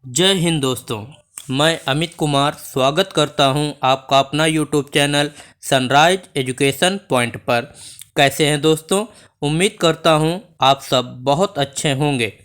जय हिंद दोस्तों। मैं अमित कुमार स्वागत करता हूं आपका अपना YouTube channel sunrise education point पर। कैसे हैं दोस्तों? उम्मीद करता हूं आप सब बहुत अच्छे होंगे।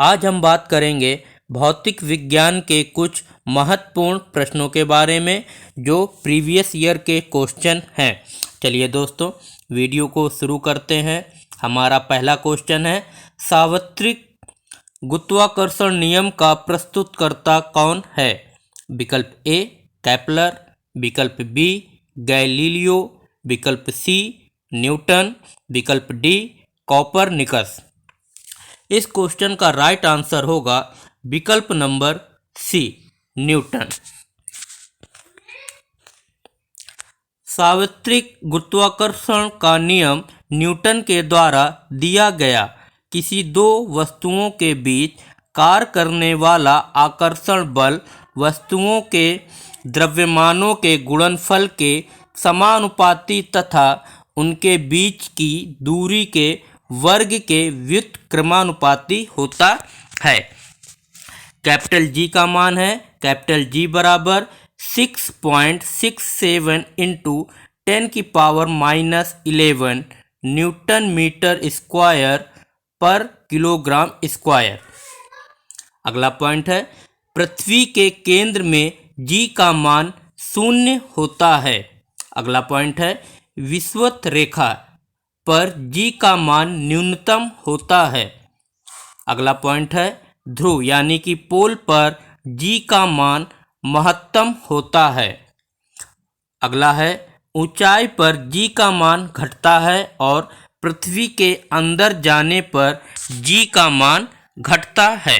आज हम बात करेंगे भौतिक विज्ञान के कुछ महत्वपूर्ण प्रश्नों के बारे में जो प्रीवियस ईयर के क्वेश्चन हैं। चलिए दोस्तों वीडियो को शुरू करते हैं। हमारा पहला क्वेश्चन है, सार्वत्रिक गुरुत्वाकर्षण नियम का प्रस्तुतकर्ता कौन है? विकल्प ए केपलर, विकल्प बी गैलीलियो, विकल्प सी न्यूटन, विकल्प डी कोपरनिकस। इस क्वेश्चन का राइट आंसर होगा विकल्प नंबर सी न्यूटन। सार्वत्रिक गुरुत्वाकर्षण का नियम न्यूटन के द्वारा दिया गया किसी दो वस्तुओं के बीच कार्य करने वाला आकर्षण बल वस्तुओं के द्रव्यमानों के गुणनफल के समानुपाती तथा उनके बीच की दूरी के वर्ग के व्युत्क्रमानुपाती होता है। कैपिटल जी का मान है, कैपिटल जी बराबर 6.67 इंटू 10⁻⁻11 न्यूटन मीटर स्क्वायर पर किलोग्राम स्क्वायर। अगला पॉइंट है, पृथ्वी के केंद्र में जी का मान 0 होता है। अगला पॉइंट है, विषुवत रेखा पर जी का मान न्यूनतम होता है। अगला पॉइंट है, ध्रुव यानी कि पोल पर जी का मान महत्तम होता है। अगला है, ऊंचाई पर जी का मान घटता है और पृथ्वी के अंदर जाने पर जी का मान घटता है।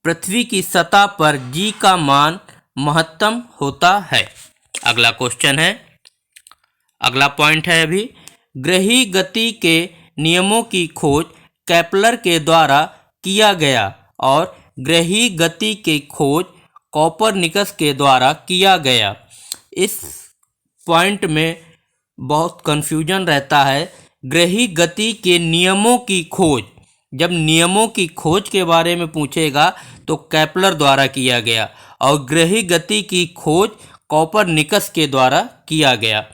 पृथ्वी की सतह पर जी का मान महत्तम होता है। अगला क्वेश्चन है, अगला पॉइंट है अभी, ग्रही गति के नियमों की खोज केपलर के द्वारा किया गया और ग्रही गति की खोज कोपरनिकस के द्वारा किया गया। इस पॉइंट में बहुत कन्फ्यूजन रहता है। ग्रही गति के नियमों की खोज, जब नियमों की खोज के बारे में पूछेगा तो केपलर द्वारा किया गया और ग्रही गति की खोज कोपरनिकस के द्वारा किया गया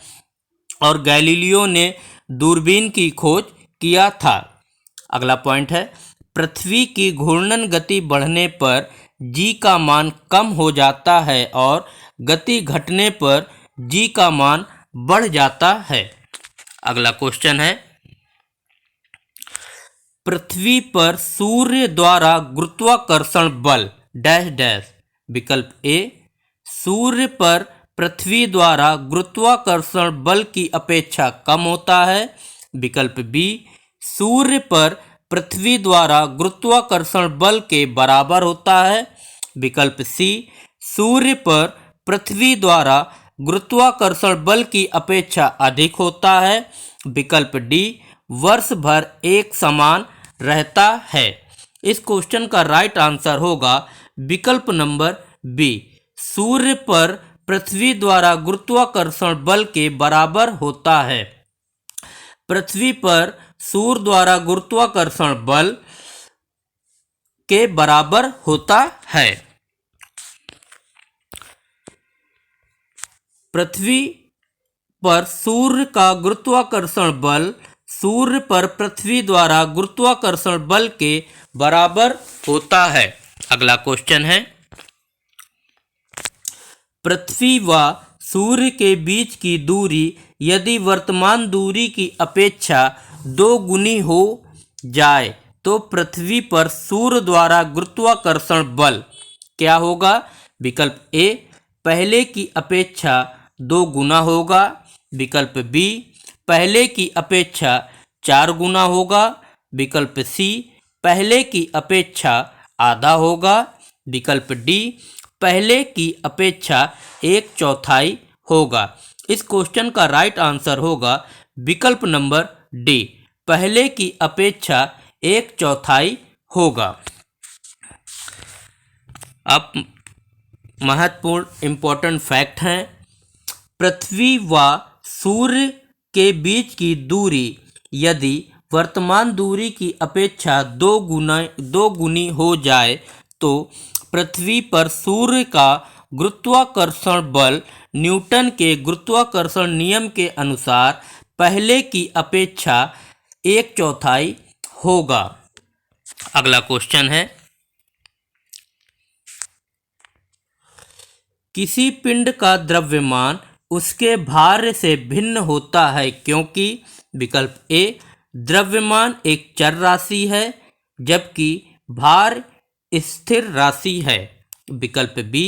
और गैलीलियो ने दूरबीन की खोज किया था। अगला पॉइंट है, पृथ्वी की घूर्णन गति बढ़ने पर जी का मान कम हो जाता है और गति घटने पर जी का मान बढ़ जाता है। अगला क्वेश्चन है, पृथ्वी पर सूर्य द्वारा गुरुत्वाकर्षण बल डैश डैश। विकल्प ए, सूर्य पर पृथ्वी द्वारा गुरुत्वाकर्षण बल की अपेक्षा कम होता है। विकल्प बी, सूर्य पर पृथ्वी द्वारा गुरुत्वाकर्षण बल के बराबर होता है। विकल्प सी, सूर्य पर पृथ्वी द्वारा गुरुत्वाकर्षण बल की अपेक्षा अधिक होता है। विकल्प डी, वर्ष भर एक समान रहता है। इस क्वेश्चन का राइट आंसर होगा विकल्प नंबर बी, सूर्य पर पृथ्वी द्वारा गुरुत्वाकर्षण बल के बराबर होता है। पृथ्वी पर सूर्य द्वारा गुरुत्वाकर्षण बल के बराबर होता है। पृथ्वी पर सूर्य का गुरुत्वाकर्षण बल सूर्य पर पृथ्वी द्वारा गुरुत्वाकर्षण बल के बराबर होता है। अगला क्वेश्चन है, पृथ्वी व सूर्य के बीच की दूरी यदि वर्तमान दूरी की अपेक्षा 2 गुनी हो जाए तो पृथ्वी पर सूर्य द्वारा गुरुत्वाकर्षण बल क्या होगा? विकल्प ए, पहले की अपेक्षा 2 गुना होगा। विकल्प बी, पहले की अपेक्षा 4 गुना होगा। विकल्प सी, पहले की अपेक्षा आधा होगा। विकल्प डी, पहले की अपेक्षा 1/4 होगा। इस क्वेश्चन का राइट आंसर होगा विकल्प नंबर डी, पहले की अपेक्षा 1/4 होगा। अब महत्वपूर्ण इम्पोर्टेंट फैक्ट हैं, पृथ्वी व सूर्य के बीच की दूरी यदि वर्तमान दूरी की अपेक्षा 2 गुनी हो जाए तो पृथ्वी पर सूर्य का गुरुत्वाकर्षण बल न्यूटन के गुरुत्वाकर्षण नियम के अनुसार पहले की अपेक्षा 1/4 होगा। अगला क्वेश्चन है, किसी पिंड का द्रव्यमान उसके भार से भिन्न होता है क्योंकि विकल्प ए द्रव्यमान एक चर राशि है जबकि भार स्थिर राशि है। विकल्प बी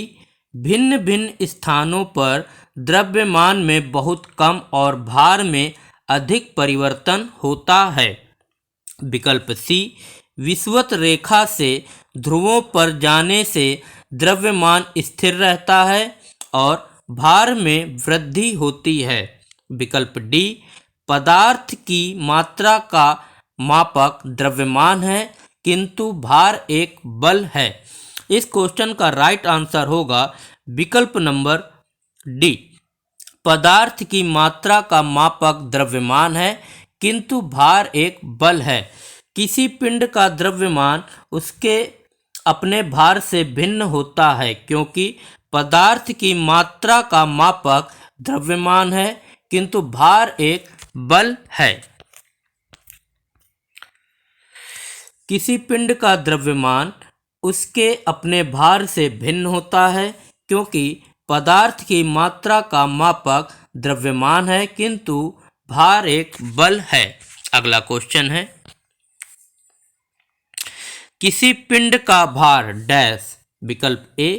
भिन्न भिन्न स्थानों पर द्रव्यमान में बहुत कम और भार में अधिक परिवर्तन होता है। विकल्प सी विषुवत रेखा से ध्रुवों पर जाने से द्रव्यमान स्थिर रहता है और भार में वृद्धि होती है। विकल्प डी पदार्थ की मात्रा का मापक द्रव्यमान है किंतु भार एक बल है। इस क्वेश्चन का राइट आंसर होगा विकल्प नंबर डी पदार्थ की मात्रा का मापक द्रव्यमान है किंतु भार एक बल है। किसी पिंड का द्रव्यमान उसके अपने भार से भिन्न होता है क्योंकि पदार्थ की मात्रा का मापक द्रव्यमान है किंतु भार एक बल है। किसी पिंड का द्रव्यमान उसके अपने भार से भिन्न होता है क्योंकि पदार्थ की मात्रा का मापक द्रव्यमान है किंतु भार एक बल है। अगला क्वेश्चन है, किसी पिंड का भार डैश। विकल्प ए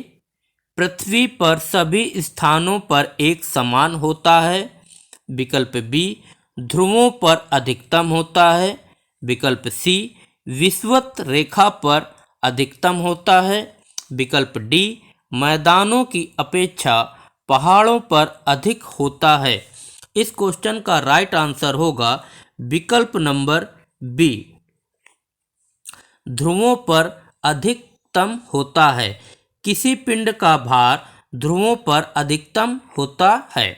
पृथ्वी पर सभी स्थानों पर एक समान होता है। विकल्प बी ध्रुवों पर अधिकतम होता है। विकल्प सी विषुवत रेखा पर अधिकतम होता है। विकल्प डी मैदानों की अपेक्षा पहाड़ों पर अधिक होता है। इस क्वेश्चन का राइट आंसर होगा विकल्प नंबर बी ध्रुवों पर अधिकतम होता है। किसी पिंड का भार ध्रुवों पर अधिकतम होता है।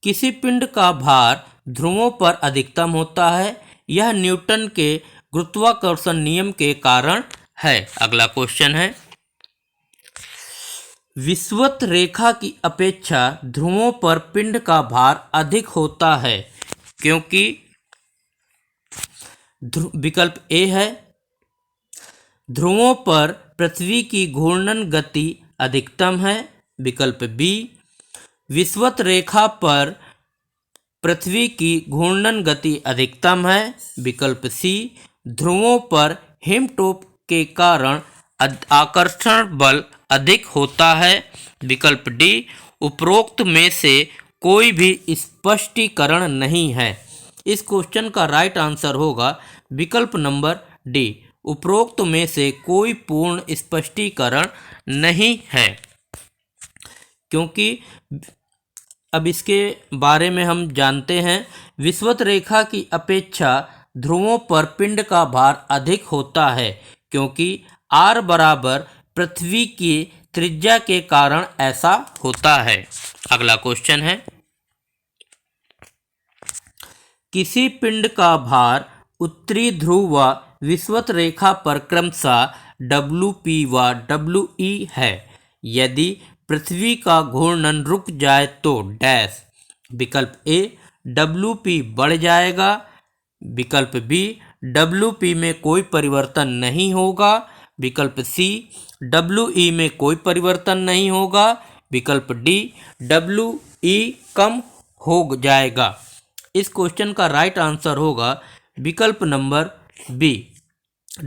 किसी पिंड का भार ध्रुवों पर अधिकतम होता है, यह न्यूटन के गुरुत्वाकर्षण नियम के कारण है। अगला क्वेश्चन है, विषुवत रेखा की अपेक्षा ध्रुवों पर पिंड का भार अधिक होता है क्योंकि विकल्प ए है ध्रुवों पर पृथ्वी की घूर्णन गति अधिकतम है। विकल्प बी विषुवत रेखा पर पृथ्वी की घूर्णन गति अधिकतम है। विकल्प सी ध्रुवों पर हिमटोप के कारण आकर्षण बल अधिक होता है। विकल्प डी उपरोक्त में से कोई भी स्पष्टीकरण नहीं है। इस क्वेश्चन का राइट आंसर होगा विकल्प नंबर डी उपरोक्त में से कोई पूर्ण स्पष्टीकरण नहीं है, क्योंकि अब इसके बारे में हम जानते हैं। विषुवत रेखा की अपेक्षा ध्रुवों पर पिंड का भार अधिक होता है क्योंकि r बराबर पृथ्वी की त्रिज्या के कारण ऐसा होता है। अगला क्वेश्चन है, किसी पिंड का भार उत्तरी ध्रुव व विषुवत रेखा पर क्रमशः WP व WE है। यदि पृथ्वी का घूर्णन रुक जाए तो डैश। विकल्प ए WP बढ़ जाएगा। विकल्प बी WP में कोई परिवर्तन नहीं होगा। विकल्प सी WE में कोई परिवर्तन नहीं होगा। विकल्प डी WE कम हो जाएगा। इस क्वेश्चन का राइट आंसर होगा विकल्प नंबर बी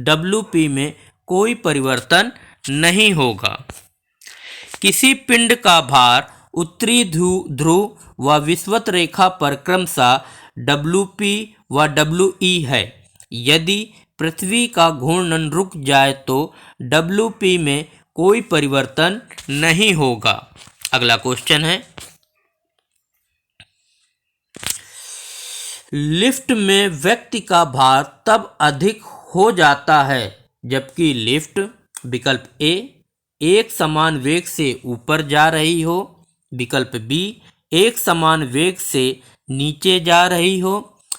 WP में कोई परिवर्तन नहीं होगा। किसी पिंड का भार उत्तरी ध्रुव व विषुवत रेखा पर क्रमशः WP व WE है। यदि पृथ्वी का घूर्णन रुक जाए तो WP में कोई परिवर्तन नहीं होगा। अगला क्वेश्चन है, लिफ्ट में व्यक्ति का भार तब अधिक हो जाता है जबकि लिफ्ट विकल्प ए एक समान वेग से ऊपर जा रही हो। विकल्प बी एक समान वेग से नीचे जा रही हो।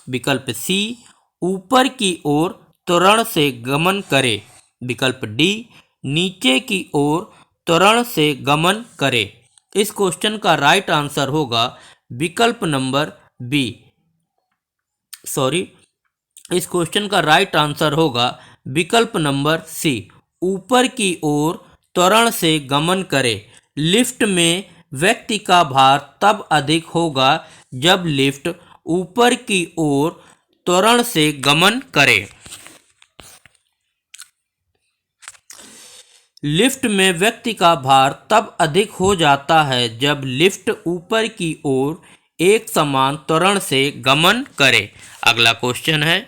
विकल्प सी ऊपर की ओर त्वरण से गमन करे। विकल्प डी नीचे की ओर त्वरण से गमन करे। इस क्वेश्चन का राइट आंसर होगा विकल्प नंबर बी। इस क्वेश्चन का राइट आंसर होगा विकल्प नंबर सी, ऊपर की ओर त्वरण से गमन करे। लिफ्ट में व्यक्ति का भार तब अधिक होगा जब लिफ्ट ऊपर की ओर त्वरण से गमन करे। लिफ्ट में व्यक्ति का भार तब अधिक हो जाता है जब लिफ्ट ऊपर की ओर एक समान त्वरण से गमन करे। अगला क्वेश्चन है,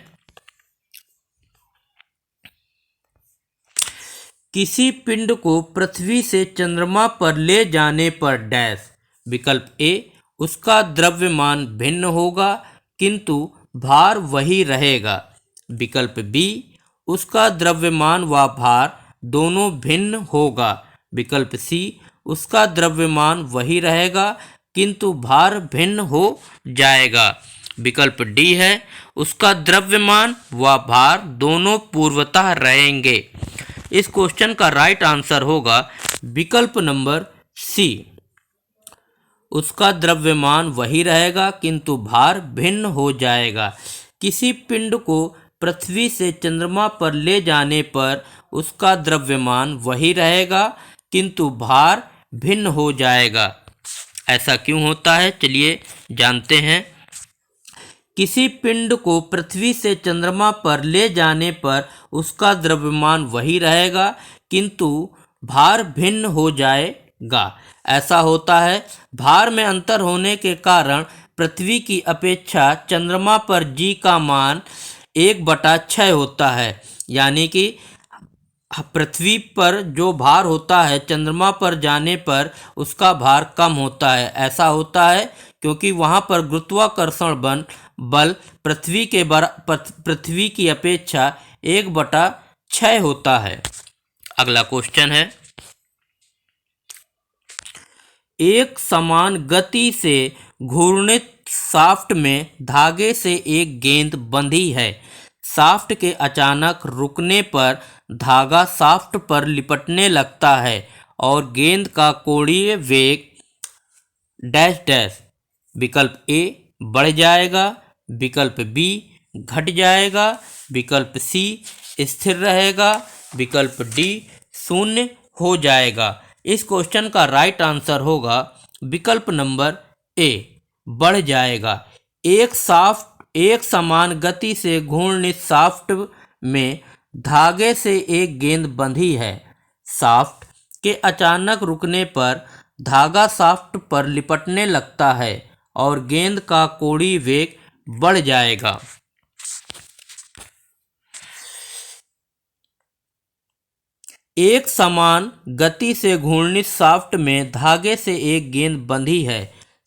किसी पिंड को पृथ्वी से चंद्रमा पर ले जाने पर डैश। विकल्प ए उसका द्रव्यमान भिन्न होगा किंतु भार वही रहेगा। विकल्प बी उसका द्रव्यमान व भार दोनों भिन्न होगा। विकल्प सी उसका द्रव्यमान वही रहेगा किंतु भार भिन्न हो जाएगा। विकल्प डी है उसका द्रव्यमान व भार दोनों पूर्वतः रहेंगे। इस क्वेश्चन का राइट आंसर होगा विकल्प नंबर सी, उसका द्रव्यमान वही रहेगा किंतु भार भिन्न हो जाएगा। किसी पिंड को पृथ्वी से चंद्रमा पर ले जाने पर उसका द्रव्यमान वही रहेगा किंतु भार भिन्न हो जाएगा। ऐसा क्यों होता है, चलिए जानते हैं। किसी पिंड को पृथ्वी से चंद्रमा पर ले जाने पर उसका द्रव्यमान वही रहेगा किंतु भार भिन्न हो जाएगा। ऐसा होता है, भार में अंतर होने के कारण पृथ्वी की अपेक्षा चंद्रमा पर जी का मान 1/6 होता है। यानी कि पृथ्वी पर जो भार होता है चंद्रमा पर जाने पर उसका भार कम होता है। ऐसा होता है क्योंकि वहाँ पर गुरुत्वाकर्षण बल पृथ्वी की अपेक्षा 1/6 होता है। अगला क्वेश्चन है, एक समान गति से घूर्णित शाफ्ट में धागे से एक गेंद बंधी है। शाफ्ट के अचानक रुकने पर धागा शाफ्ट पर लिपटने लगता है और गेंद का कोणीय वेग डैश डैश। विकल्प ए बढ़ जाएगा, विकल्प बी घट जाएगा, विकल्प सी स्थिर रहेगा, विकल्प डी शून्य हो जाएगा। इस क्वेश्चन का राइट आंसर होगा विकल्प नंबर ए बढ़ जाएगा। एक समान गति से घूर्णित शाफ्ट में धागे से एक गेंद बंधी है। शाफ्ट के अचानक रुकने पर धागा शाफ्ट पर लिपटने लगता है और गेंद का कोणीय वेग बढ़ जाएगा। एक समान गति से घूर्णित शाफ्ट में धागे से एक गेंद बंधी है।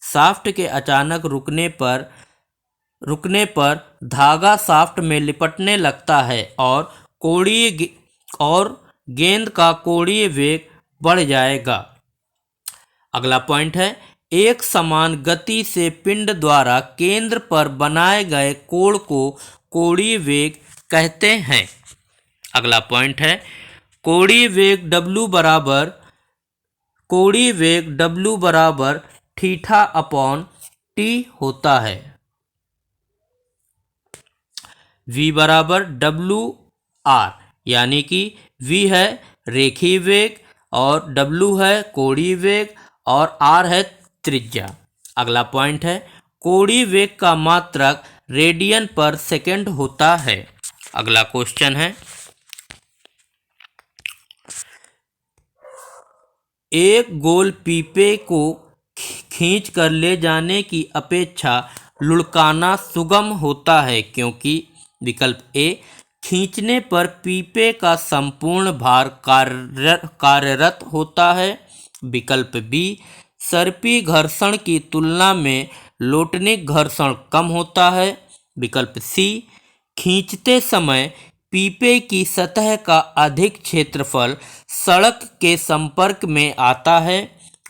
शाफ्ट के अचानक रुकने पर धागा शाफ्ट में लिपटने लगता है और गेंद का कोणीय वेग बढ़ जाएगा। अगला पॉइंट है, एक समान गति से पिंड द्वारा केंद्र पर बनाए गए कोण को कोणीय वेग कहते हैं। अगला पॉइंट है, कोणीय वेग W बराबर थीटा अपॉन टी होता है। V बराबर WR, यानी कि V है रेखीय वेग और W है कोणीय वेग और R है त्रिज्या। अगला पॉइंट है, कोणीय वेग का मात्रक रेडियन पर सेकंड होता है। अगला क्वेश्चन है, एक गोल पीपे को खींच कर ले जाने की अपेक्षा लुढ़काना सुगम होता है क्योंकि। विकल्प ए खींचने पर पीपे का संपूर्ण भार कार्यरत होता है। विकल्प बी सर्पी घर्षण की तुलना में लोटनिक घर्षण कम होता है। विकल्प सी खींचते समय पीपे की सतह का अधिक क्षेत्रफल सड़क के संपर्क में आता है।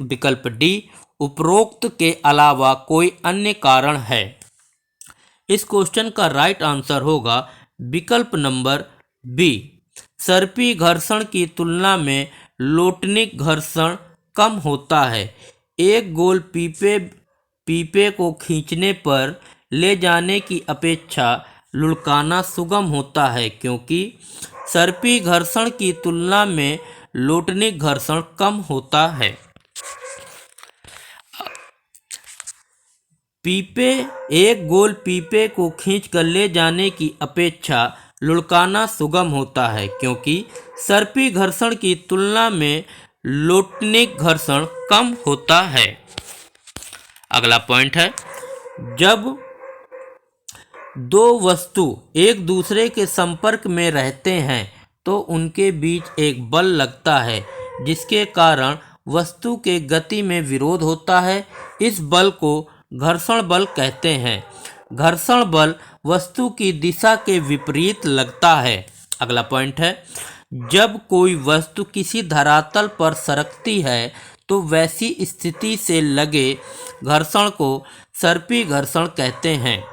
विकल्प डी उपरोक्त के अलावा कोई अन्य कारण है। इस क्वेश्चन का राइट आंसर होगा विकल्प नंबर बी। सर्पी घर्षण की तुलना में लोटनिक घर्षण कम होता है। एक गोल पीपे को खींचने पर ले जाने की अपेक्षा लुढ़काना सुगम होता है, क्योंकि सर्पी घर्षण की तुलना में लोटनिक घर्षण कम होता है। एक गोल पीपे को खींचकर ले जाने की अपेक्षा लुढ़काना सुगम होता है, क्योंकि सर्पी घर्षण की तुलना में लोटनिक घर्षण कम होता है। अगला पॉइंट है, जब दो वस्तु एक दूसरे के संपर्क में रहते हैं तो उनके बीच एक बल लगता है, जिसके कारण वस्तु के गति में विरोध होता है। इस बल को घर्षण बल कहते हैं। घर्षण बल वस्तु की दिशा के विपरीत लगता है। अगला पॉइंट है, जब कोई वस्तु किसी धरातल पर सरकती है तो वैसी स्थिति से लगे घर्षण को सर्पी घर्षण कहते हैं।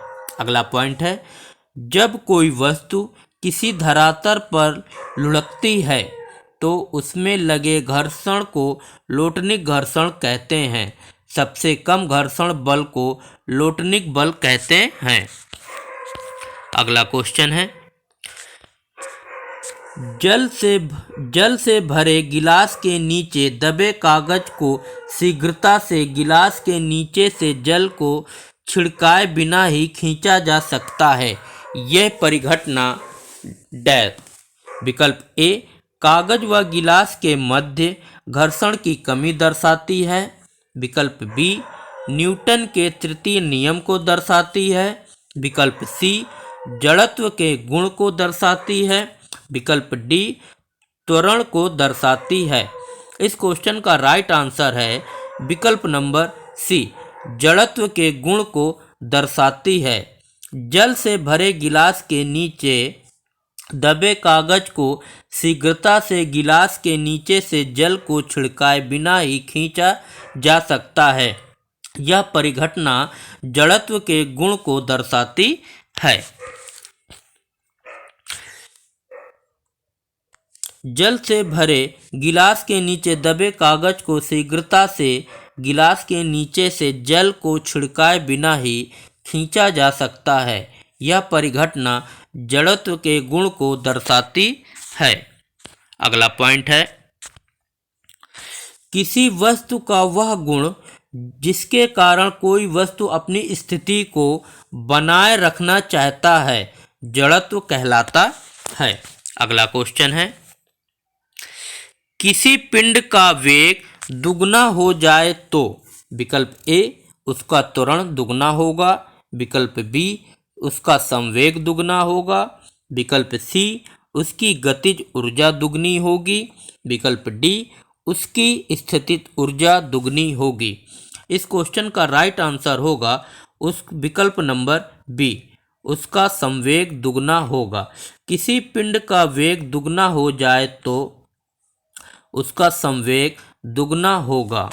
अगला पॉइंट है, जब कोई वस्तु किसी धरातल पर लुढ़कती है तो उसमें लगे घर्षण को लोटनिक घर्षण कहते हैं। सबसे कम घर्षण बल को लोटनिक बल कहते हैं। अगला क्वेश्चन है, जल से भरे गिलास के नीचे दबे कागज को शीघ्रता से गिलास के नीचे से जल को छिड़काए बिना ही खींचा जा सकता है। यह परिघटना डैश। विकल्प ए कागज व गिलास के मध्य घर्षण की कमी दर्शाती है। विकल्प बी न्यूटन के तृतीय नियम को दर्शाती है। विकल्प सी जड़त्व के गुण को दर्शाती है। विकल्प डी त्वरण को दर्शाती है। इस क्वेश्चन का राइट आंसर है विकल्प नंबर सी, जड़त्व के गुण को दर्शाती है। जल से भरे गिलास के नीचे दबे कागज को शीघ्रता से गिलास के नीचे से जल को छिड़काए बिना ही खींचा जा सकता है। यह परिघटना जड़त्व के गुण को दर्शाती है। जल से भरे गिलास के नीचे दबे कागज को शीघ्रता से गिलास के नीचे से जल को छिड़काए बिना ही खींचा जा सकता है। यह परिघटना जड़त्व के गुण को दर्शाती है। अगला पॉइंट है, किसी वस्तु का वह गुण जिसके कारण कोई वस्तु अपनी स्थिति को बनाए रखना चाहता है जड़त्व कहलाता है। अगला क्वेश्चन है, किसी पिंड का वेग दुगना हो जाए तो विकल्प ए उसका त्वरण दुगना होगा। विकल्प बी उसका संवेग दुगना होगा। विकल्प सी उसकी गतिज ऊर्जा दुगनी होगी। विकल्प डी उसकी स्थितिज ऊर्जा दुगनी होगी। इस क्वेश्चन का राइट आंसर होगा उस विकल्प नंबर बी, उसका संवेग दुगना होगा। किसी पिंड का वेग दुगना हो जाए तो उसका संवेग दुगना होगा।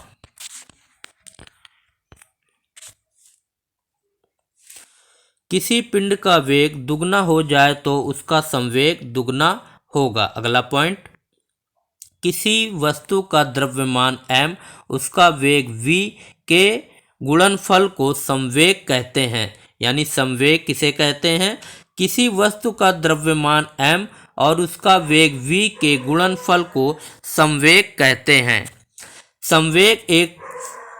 किसी पिंड का वेग दुगना हो जाए तो उसका संवेग दुगना होगा। अगला पॉइंट, किसी वस्तु का द्रव्यमान m उसका वेग v के गुणनफल को संवेग कहते हैं। यानी संवेग किसे कहते हैं? किसी वस्तु का द्रव्यमान m और उसका वेग v के गुणनफल को संवेग कहते हैं।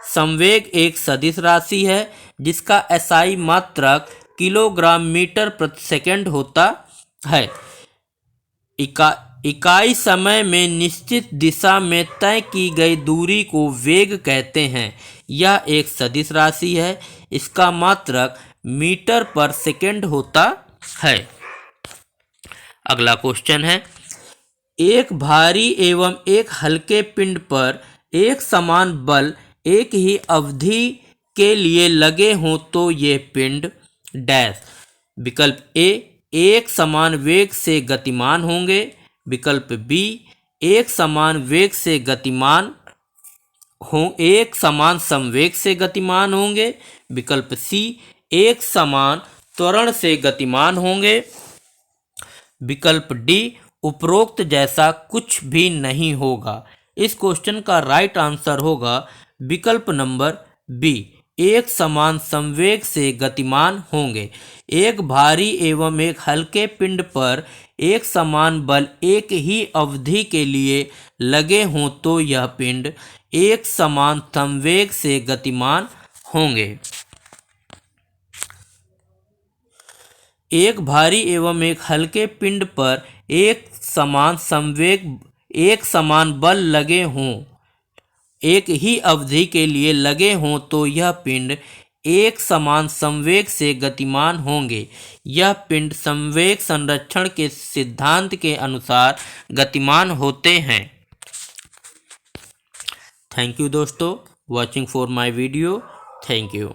संवेग एक सदिश राशि है जिसका SI मात्रक किलोग्राम मीटर प्रति सेकंड होता है। इकाई समय में निश्चित दिशा में तय की गई दूरी को वेग कहते हैं। यह एक सदिश राशि है, इसका मात्रक मीटर पर सेकंड होता है। अगला क्वेश्चन है, एक भारी एवं एक हल्के पिंड पर एक समान बल एक ही अवधि के लिए लगे हों तो ये पिंड डैश। विकल्प ए एक समान वेग से गतिमान होंगे। विकल्प बी एक समान वेग से गतिमान एक समान संवेग से गतिमान होंगे। विकल्प सी एक समान त्वरण से गतिमान होंगे। विकल्प डी, उपरोक्त जैसा कुछ भी नहीं होगा। इस क्वेश्चन का राइट आंसर होगा विकल्प नंबर बी, एक समान संवेग से गतिमान होंगे। एक भारी एवं एक हल्के पिंड पर एक समान बल एक ही अवधि के लिए लगे हों तो यह पिंड एक समान संवेग से गतिमान होंगे। एक भारी एवं एक हल्के पिंड पर एक समान बल लगे हों, एक ही अवधि के लिए लगे हों तो यह पिंड एक समान संवेग से गतिमान होंगे। यह पिंड संवेग संरक्षण के सिद्धांत के अनुसार गतिमान होते हैं। थैंक यू दोस्तों, watching for my video. Thank you.